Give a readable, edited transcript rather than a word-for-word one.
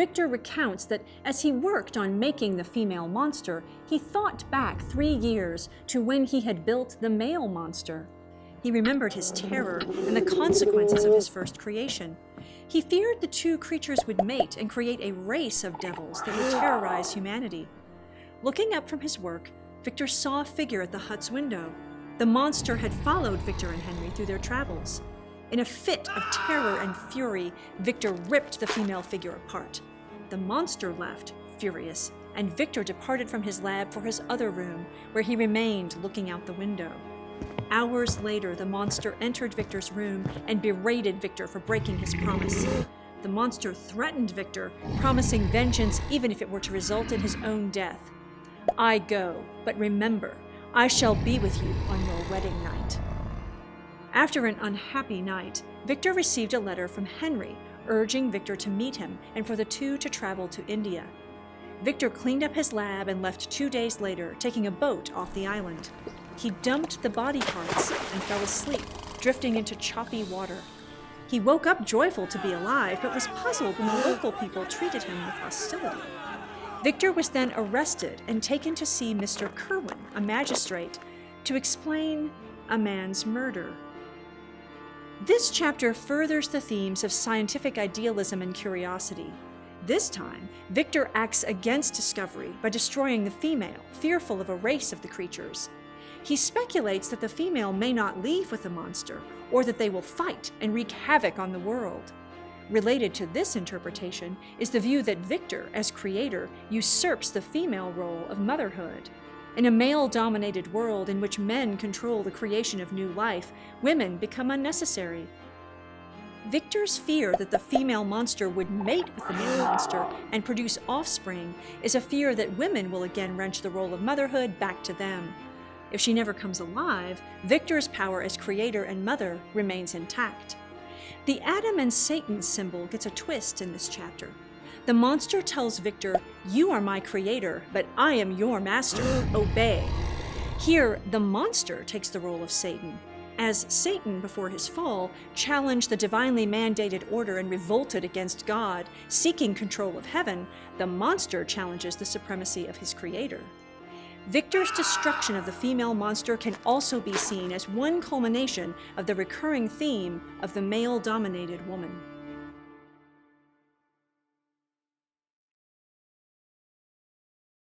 Victor recounts that as he worked on making the female monster, he thought back 3 years to when he had built the male monster. He remembered his terror and the consequences of his first creation. He feared the two creatures would mate and create a race of devils that would terrorize humanity. Looking up from his work, Victor saw a figure at the hut's window. The monster had followed Victor and Henry through their travels. In a fit of terror and fury, Victor ripped the female figure apart. The monster left, furious, and Victor departed from his lab for his other room, where he remained looking out the window. Hours later, the monster entered Victor's room and berated Victor for breaking his promise. The monster threatened Victor, promising vengeance even if it were to result in his own death. "I go, but remember, I shall be with you on your wedding night." After an unhappy night, Victor received a letter from Henry urging Victor to meet him and for the two to travel to India. Victor cleaned up his lab and left 2 days later, taking a boat off the island. He dumped the body parts and fell asleep, drifting into choppy water. He woke up joyful to be alive, but was puzzled when the local people treated him with hostility. Victor was then arrested and taken to see Mr. Kerwin, a magistrate, to explain a man's murder. This chapter furthers the themes of scientific idealism and curiosity. This time, Victor acts against discovery by destroying the female, fearful of a race of the creatures. He speculates that the female may not leave with the monster, or that they will fight and wreak havoc on the world. Related to this interpretation is the view that Victor, as creator, usurps the female role of motherhood. In a male-dominated world in which men control the creation of new life, women become unnecessary. Victor's fear that the female monster would mate with the male monster and produce offspring is a fear that women will again wrench the role of motherhood back to them. If she never comes alive, Victor's power as creator and mother remains intact. The Adam and Satan symbol gets a twist in this chapter. The monster tells Victor, "You are my creator, but I am your master. Obey." Here, the monster takes the role of Satan. As Satan, before his fall, challenged the divinely mandated order and revolted against God, seeking control of heaven, the monster challenges the supremacy of his creator. Victor's destruction of the female monster can also be seen as one culmination of the recurring theme of the male-dominated woman.